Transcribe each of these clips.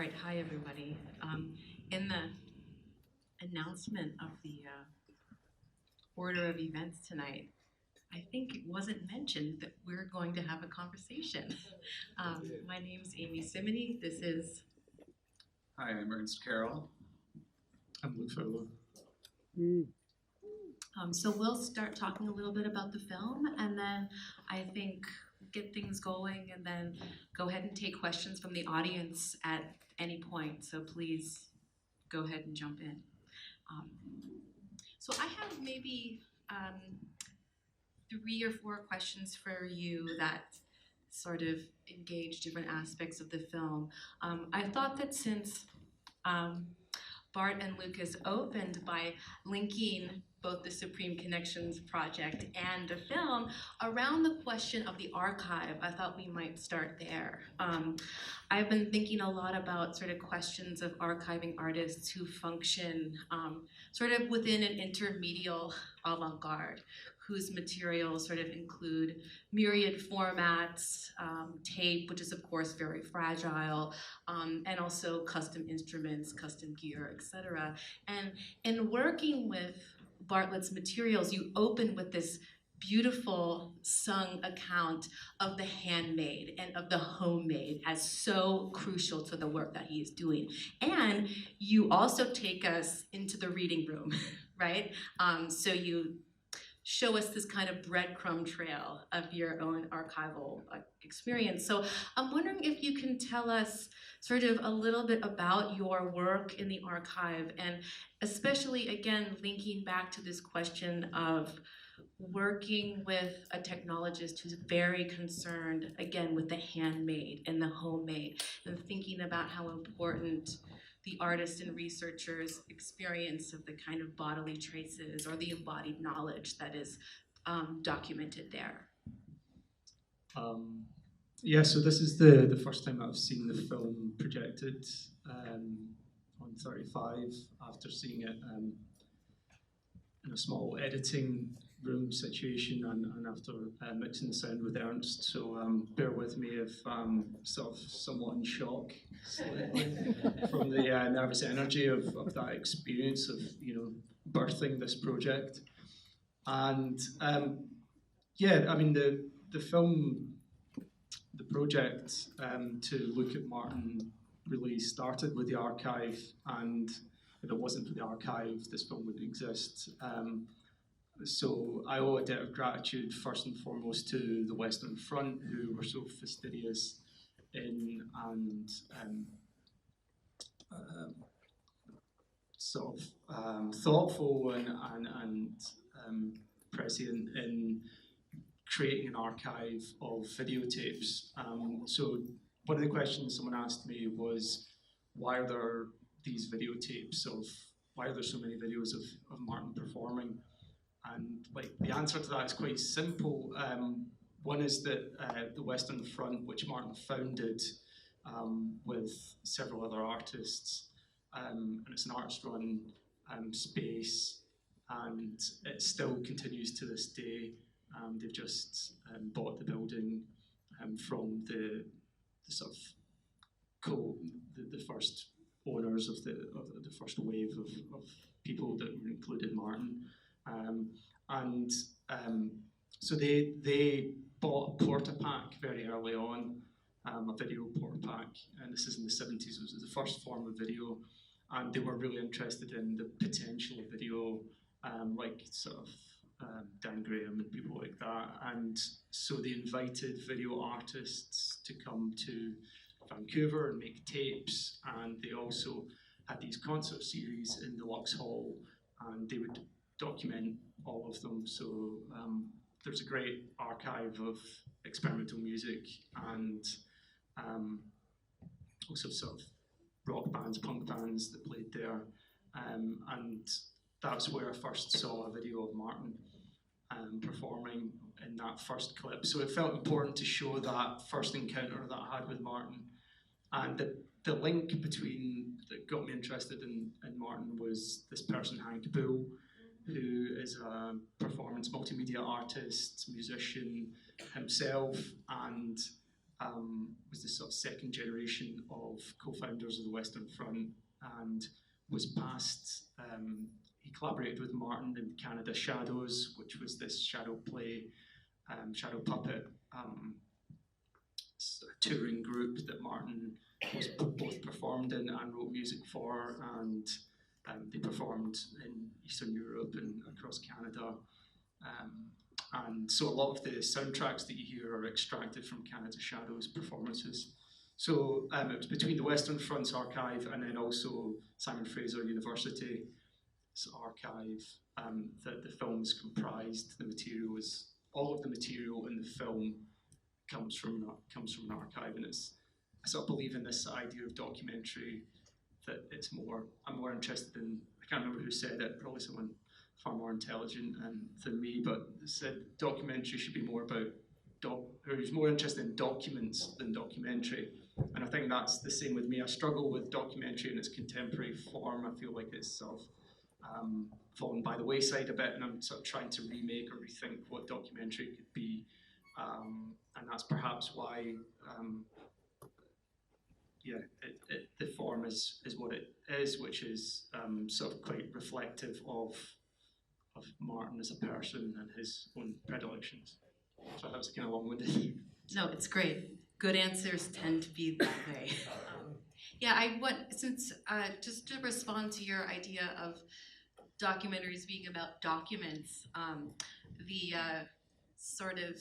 right, hi everybody. In the announcement of the order of events tonight, I think it wasn't mentioned that we're going to have a conversation. My name's Amy Cimini. This is... Hi, I'm Ernst Karel. I'm Luke Fowler. So we'll start talking a little bit about the film, and then I think get things going, and then go ahead and take questions from the audience at any point. So please go ahead and jump in. So I have maybe 3 or 4 questions for you that sort of engage different aspects of the film. I thought that since Bart and Lucas opened by linking both the Supreme Connections project and the film around the question of the archive, I thought we might start there. I've been thinking a lot about sort of questions of archiving artists who function sort of within an intermedial avant-garde, whose materials sort of include myriad formats, tape, which is of course very fragile, and also custom instruments, custom gear, etc. And in working with Bartlett's materials, you open with this beautiful sung account of the handmade and of the homemade as so crucial to the work that he is doing. And you also take us into the reading room, right? So you show us this kind of breadcrumb trail of your own archival experience. So I'm wondering if you can tell us sort of a little bit about your work in the archive, and especially, again, linking back to this question of working with a technologist who's very concerned, again, with the handmade and the homemade, and thinking about how important the artist and researcher's experience of the kind of bodily traces or the embodied knowledge that is documented there. Yeah, so this is the first time I've seen the film projected on 35 after seeing it in a small editing room situation and after mixing the sound with Ernst. So bear with me if I'm sort of somewhat in shock from the nervous energy of that experience of, you know, birthing this project. And yeah, I mean, the film, the project to look at Martin really started with the archive, and if it wasn't for the archive, this film wouldn't exist. So I owe a debt of gratitude first and foremost to the Western Front, who were so fastidious in and sort of thoughtful and prescient in creating an archive of videotapes. So one of the questions someone asked me was, why are there these videotapes why are there so many videos of Martin performing? And like the answer to that is quite simple. One is that the Western Front, which Martin founded with several other artists, and it's an artist-run space, and it still continues to this day. They've just bought the building from the sort of the first owners of the first wave of people that included Martin. So they bought a porta-pack very early on, a video porta-pack, and this is in the 70s. It was the first form of video, and they were really interested in the potential of video, like sort of Dan Graham and people like that. And so they invited video artists to come to Vancouver and make tapes, and they also had these concert series in the Lux Hall, and they would document all of them. So there's a great archive of experimental music and also sort of rock bands, punk bands that played there. And that's where I first saw a video of Martin performing in that first clip. So it felt important to show that first encounter that I had with Martin. And the link between that got me interested in Martin was this person, Hank Bull, who is a performance multimedia artist, musician himself, and was the sort of second generation of co-founders of the Western Front, and was past. He collaborated with Martin in Canada Shadows, which was this shadow play, shadow puppet touring group that Martin was both performed in and wrote music for, and they performed in Eastern Europe and across Canada. And so a lot of the soundtracks that you hear are extracted from Canada Shadows performances. So it was between the Western Front's archive and then also Simon Fraser University's archive that the film is comprised. The material is, all of the material in the film comes from an archive, and I sort of believe in this idea of documentary, that I'm more interested in, I can't remember who said it, probably someone far more intelligent than me, but said documentary should be more about, or he's more interested in documents than documentary. And I think that's the same with me. I struggle with documentary in its contemporary form. I feel like it's sort of fallen by the wayside a bit, and I'm sort of trying to remake or rethink what documentary could be. And that's perhaps why the form is what it is, which is sort of quite reflective of Martin as a person and his own predilections. So that was kind of long-winded. No, it's great. Good answers tend to be that way. Just to respond to your idea of documentaries being about documents, the sort of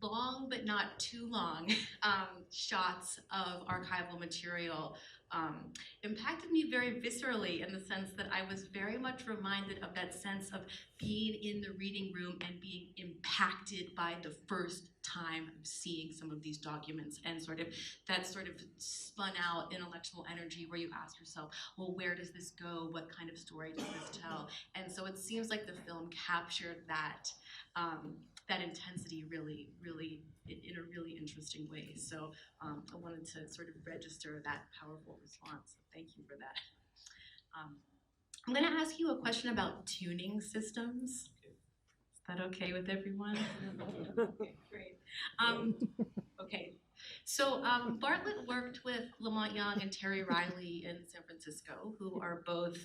long but not too long shots of archival material impacted me very viscerally, in the sense that I was very much reminded of that sense of being in the reading room and being impacted by the first time of seeing some of these documents, and that spun out intellectual energy where you ask yourself, well, where does this go? What kind of story does this tell? And so it seems like the film captured that that intensity really, really, in a really interesting way. So I wanted to sort of register that powerful response. Thank you for that. I'm going to ask you a question about tuning systems. Is that okay with everyone? Okay, great. Okay. So Bartlett worked with Lamont Young and Terry Riley in San Francisco, who are both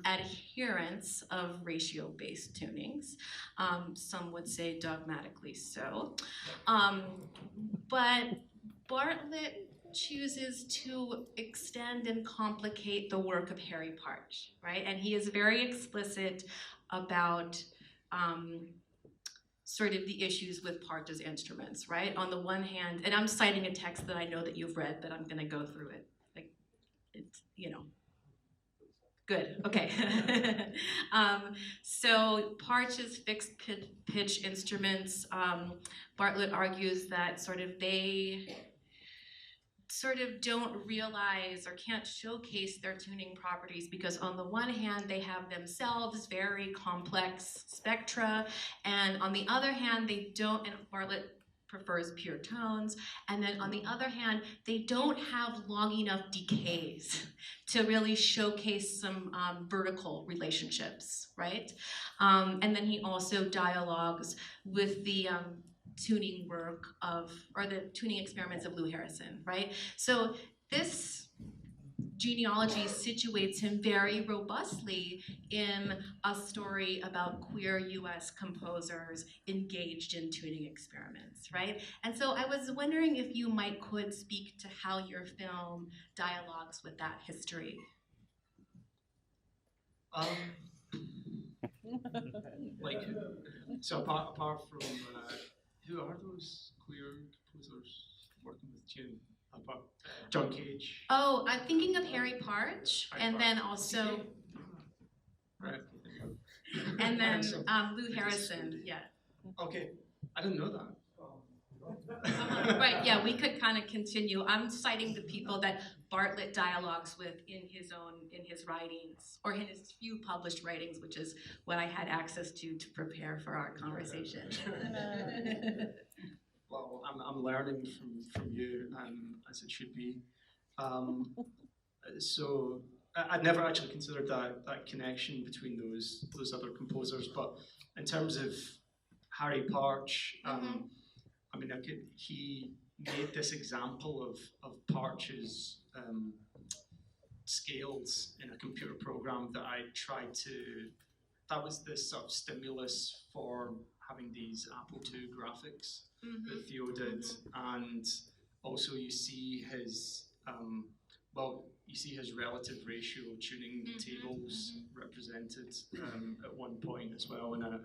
adherents of ratio-based tunings. Some would say dogmatically so. But Bartlett chooses to extend and complicate the work of Harry Partch, right? And he is very explicit about sort of the issues with Partch's instruments, right? On the one hand, and I'm citing a text that I know that you've read, but I'm gonna go through it. Like, it's, good, okay. So Partch's fixed pitch instruments, Bartlett argues that they don't realize or can't showcase their tuning properties because on the one hand they have themselves very complex spectra, and on the other hand they don't, and Bartlett prefers pure tones, and then on the other hand they don't have long enough decays to really showcase some vertical relationships, right? And then he also dialogues with the tuning work or the tuning experiments of Lou Harrison, right? So this genealogy situates him very robustly in a story about queer US composers engaged in tuning experiments, right? And so I was wondering if you could speak to how your film dialogues with that history. So apart from who are those queer composers working with tune? John Cage. Oh, I'm thinking of Harry Partch, and then also, right. And then Lou Harrison, yeah. Okay, I didn't know that. Right, yeah, we could kind of continue. I'm citing the people that Bartlett dialogues with in his writings, or in his few published writings, which is what I had access to prepare for our conversation. Well, I'm learning from you, as it should be. So I'd never actually considered that connection between those other composers, but in terms of Harry Partch, I mean, he made this example of Parch's scales in a computer program that I tried to, that was the sort of stimulus for having these Apple II graphics that Theo did. And also you see his, you see his relative ratio tuning tables represented at one point as well in a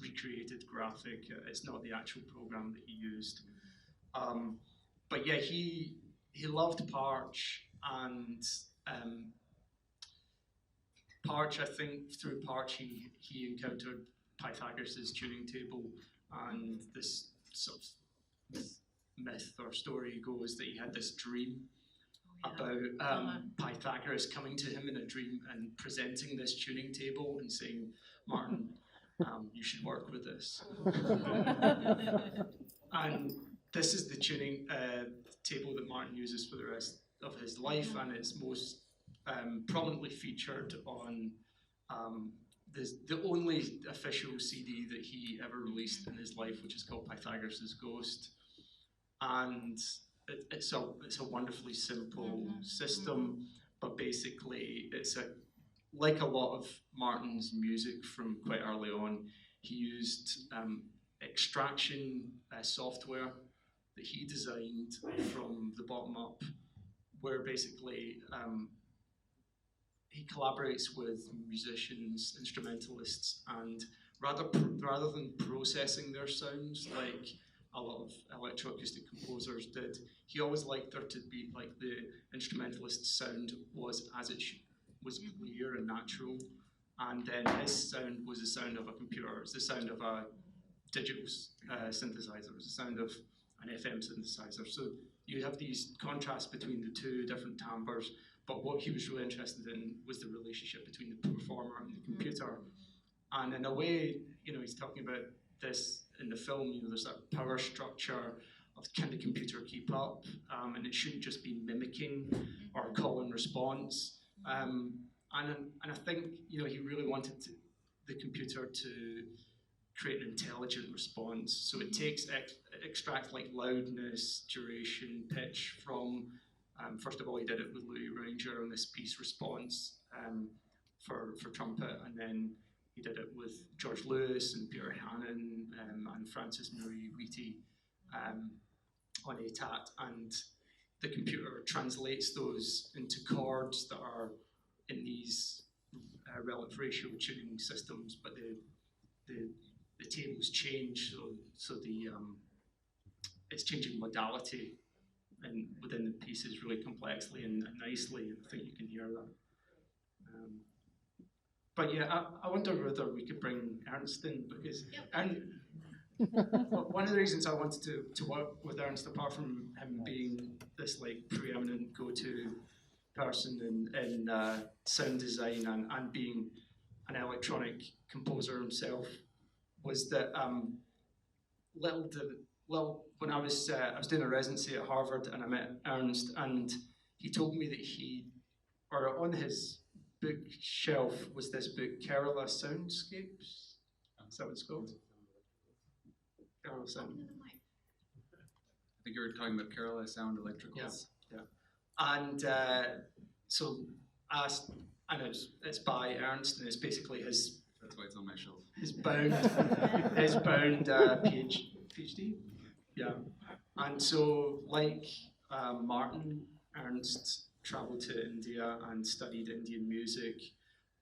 recreated graphic. It's not the actual program that he used. But yeah, he loved Parch, and Parch, I think through Parch he encountered Pythagoras' tuning table, and this sort of myth or story goes that he had this dream about Pythagoras coming to him in a dream and presenting this tuning table and saying, Martin, you should work with this. And this is the tuning table that Martin uses for the rest of his life, and it's most prominently featured on the only official CD that he ever released in his life, which is called Pythagoras' Ghost. And it's a wonderfully simple system, but basically it's like a lot of Martin's music from quite early on, he used extraction software that he designed from the bottom up, where basically he collaborates with musicians, instrumentalists, and rather than processing their sounds like a lot of electroacoustic composers did, he always liked there to be like the instrumentalist's sound was as it was clear and natural, and then his sound was the sound of a computer. It's the sound of a digital synthesizer. It's the sound of an FM synthesizer. So you have these contrasts between the two different timbres, but what he was really interested in was the relationship between the performer and the computer. And in a way, you know, he's talking about this in the film, you know, there's that power structure of can the computer keep up, and it shouldn't just be mimicking or call and response. And I think, you know, he really wanted the computer to create an intelligent response. So it takes extract like loudness, duration, pitch from. First of all, he did it with Louis Ranger on this piece Response for trumpet, and then he did it with George Lewis and Peter Hannon and Francis Marie Wheaty on ATAT, and the computer translates those into chords that are in these relative ratio tuning systems, but the tables change, so the it's changing modality and within the pieces really complexly and nicely, and I think you can hear that. But yeah, I wonder whether we could bring Ernst in, because one of the reasons I wanted to work with Ernst, apart from him being this like preeminent go-to person in sound design and being an electronic composer himself, was that when I was doing a residency at Harvard, and I met Ernst, and he told me that on his bookshelf was this book, Kerala Soundscapes. Is that what it's called? Kerala Sound. I think you were talking about Kerala Sound Electricals. Yeah. And so asked, and it's by Ernst, and it's basically his. That's why it's on my shelf. His bound PhD. Yeah. And so, like Martin, Ernst traveled to India and studied Indian music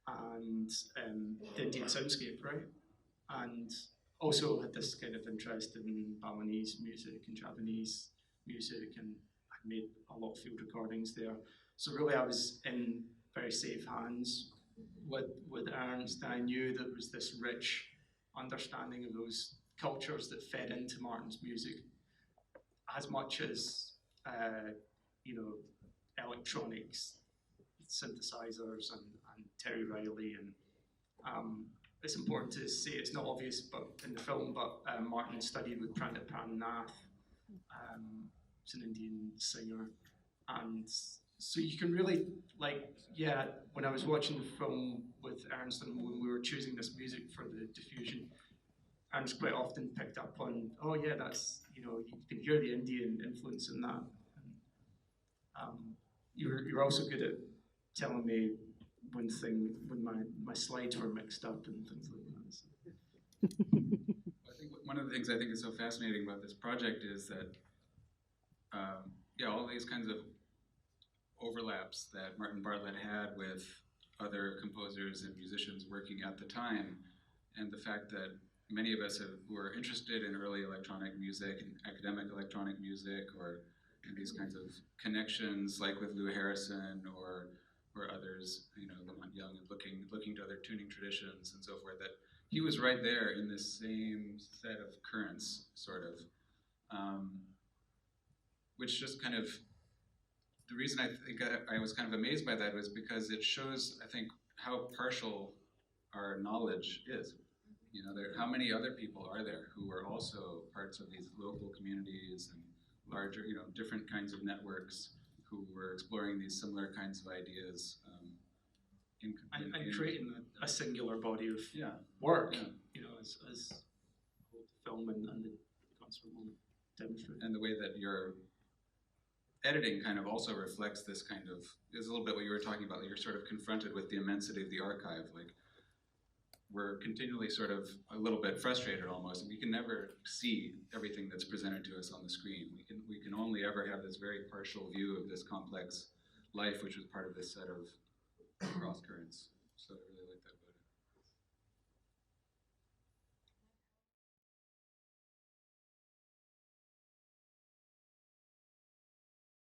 and the Indian soundscape, right? And also had this kind of interest in Balinese music and Japanese music, and I made a lot of field recordings there. So really I was in very safe hands with Ernst, and I knew there was this rich understanding of those cultures that fed into Martin's music as much as electronics, synthesizers, and Terry Riley, and it's important to say it's not obvious, but in the film, but Martin studied with Pandit Pran Nath, who's an Indian singer, and so you can really when I was watching the film with Ernst and when we were choosing this music for the diffusion, Ernst quite often picked up on, oh yeah, that's you can hear the Indian influence in that. And, you're also good at telling me when my slides were mixed up and things like that. So. I think one of the things I think is so fascinating about this project is that, all these kinds of overlaps that Martin Bartlett had with other composers and musicians working at the time, and the fact that many of us who are interested in early electronic music and academic electronic music, or these kinds of connections, like with Lou Harrison or others, Lamont Young, and looking to other tuning traditions and so forth, that he was right there in this same set of currents, sort of, which just kind of, the reason I think I was kind of amazed by that was because it shows, I think, how partial our knowledge is. How many other people are there who are also parts of these local communities and larger, different kinds of networks who were exploring these similar kinds of ideas. And creating a singular body of work, as both the film and the concert will demonstrate. And the way that your editing kind of also reflects this kind of, is a little bit what you were talking about, you're sort of confronted with the immensity of the archive. Like, we're continually sort of a little bit frustrated almost, and we can never see everything that's presented to us on the screen. We can only ever have this very partial view of this complex life, which was part of this set of cross currents. So I really like that about it.